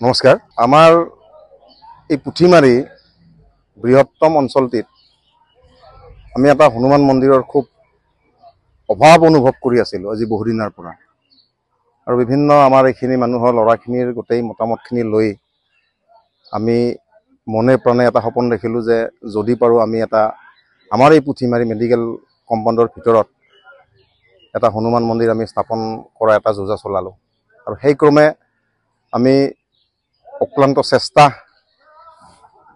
নমস্কাৰ। আমাৰ এই পুথিমাৰী বৃহত্তম অঞ্চলটিত আমি এটা হনুমান মন্দিৰৰ খুব অভাৱ অনুভৱ কৰি আছিলোঁ আজি বহুদিনৰ পৰা। আৰু বিভিন্ন আমাৰ এইখিনি মানুহৰ ল'ৰাখিনিৰ গোটেই মতামতখিনি লৈ আমি মনে প্ৰাণে এটা সপোন দেখিলোঁ যে যদি পাৰোঁ আমি আমাৰ এই পুথিমাৰী মেডিকেল কম্পাউণ্ডৰ ভিতৰত এটা হনুমান মন্দিৰ আমি স্থাপন কৰা এটা যোজা চলালোঁ। আৰু সেই ক্ৰমে আমি অক্লান্ত চেষ্টা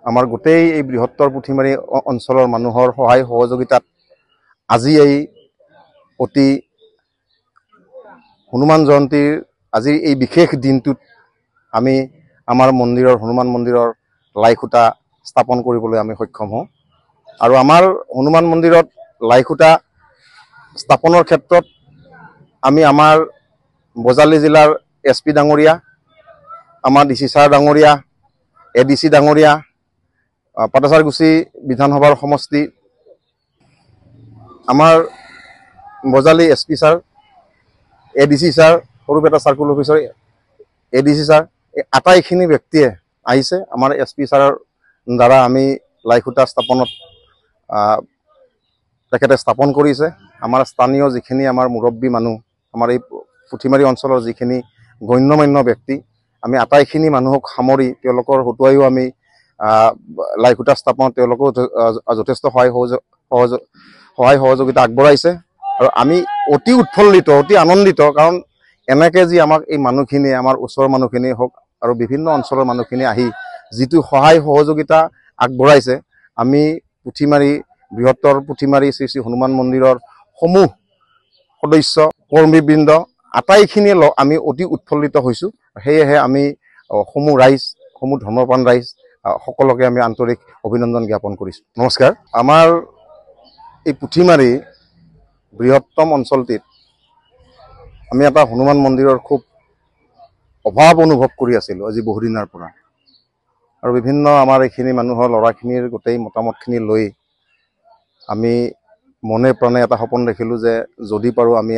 আমাৰ গোটেই এই বৃহত্তৰ পুথিমাৰী অঞ্চলৰ মানুহৰ সহায় সহযোগিতাত আজি এই অতি হনুমান জয়ন্তীৰ আজিৰ এই বিশেষ দিনটোত আমি আমাৰ হনুমান মন্দিৰৰ লাইখুটা স্থাপন কৰিবলৈ আমি সক্ষম হওঁ। আৰু আমাৰ হনুমান মন্দিৰত লাইখুটা স্থাপনৰ ক্ষেত্ৰত আমি আমাৰ বজালী জিলাৰ SP ডাঙৰীয়া, আমাৰ DC ছাৰ ডাঙৰীয়া, ADC ডাঙৰীয়া, পাটাচাৰকুছি বিধানসভাৰ সমষ্টি, আমাৰ Bajali SP sir, ADC sir, Sarupeta circle অফিচৰ ADC ছাৰ, এই আটাইখিনি ব্যক্তিয়ে আহিছে। আমাৰ SP ছাৰৰ দ্বাৰা আমি লাইখুটা স্থাপনত তেখেতে স্থাপন কৰিছে। আমাৰ স্থানীয় যিখিনি আমাৰ মুৰব্বী মানুহ, আমাৰ এই পুথিমাৰী অঞ্চলৰ যিখিনি গণ্যমান্য ব্যক্তি, আমি আটাইখিনি মানুহক সামৰি তেওঁলোকৰ হতুৱাইও আমি লাইখুটা স্থাপনত তেওঁলোকেও যথেষ্ট সহায় সহযোগিতা আগবঢ়াইছে। আৰু আমি অতি উৎফুল্লিত, অতি আনন্দিত, কাৰণ এনেকৈ যি আমাক এই মানুহখিনিয়ে, আমাৰ ওচৰৰ মানুহখিনিয়ে হওক আৰু বিভিন্ন অঞ্চলৰ মানুহখিনি আহি যিটো সহায় সহযোগিতা আগবঢ়াইছে, আমি বৃহত্তৰ পুথিমাৰী শ্ৰী শ্ৰী হনুমান মন্দিৰৰ সমূহ সদস্য, কৰ্মীবৃন্দ আটাইখিনিয়ে আমি অতি উৎফুল্লিত হৈছোঁ। সেয়েহে আমি সমূহ ধৰ্মপ্ৰাণ ৰাইজ সকলোকে আমি আন্তৰিক অভিনন্দন জ্ঞাপন কৰিছোঁ। নমস্কাৰ। আমাৰ এই পুথিমাৰী বৃহত্তম অঞ্চলটিত আমি এটা হনুমান মন্দিৰৰ খুব অভাৱ অনুভৱ কৰি আছিলোঁ আজি বহুদিনৰ পৰা। আৰু বিভিন্ন আমাৰ এইখিনি মানুহৰ ল'ৰাখিনিৰ গোটেই মতামতখিনি লৈ আমি মনে প্ৰাণে এটা সপোন দেখিলোঁ যে যদি পাৰোঁ আমি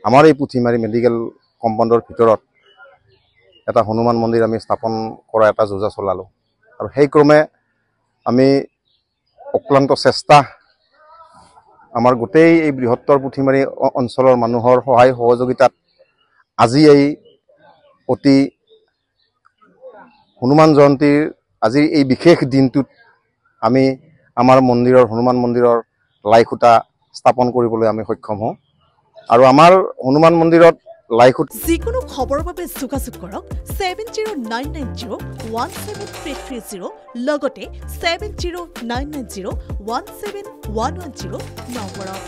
আমাৰ এই পুথিমাৰী মেডিকেল কম্পাউণ্ডৰ ভিতৰত এটা হনুমান মন্দিৰ আমি স্থাপন কৰা এটা যোজা চলালোঁ। আৰু সেই ক্ৰমে আমি অক্লান্ত চেষ্টা আমাৰ গোটেই এই বৃহত্তৰ পুথিমাৰী অঞ্চলৰ মানুহৰ সহায় সহযোগিতাত আজি এই অতি হনুমান জয়ন্তীৰ আজিৰ এই বিশেষ দিনটোত আমি আমাৰ হনুমান মন্দিৰৰ লাইখুটা স্থাপন কৰিবলৈ আমি সক্ষম হওঁ। আৰু আমাৰ হনুমান মন্দিৰত যিকোনো খবৰৰ বাবে যোগাযোগ কৰক 7099017330 লগতে 7099017110 নম্বৰত।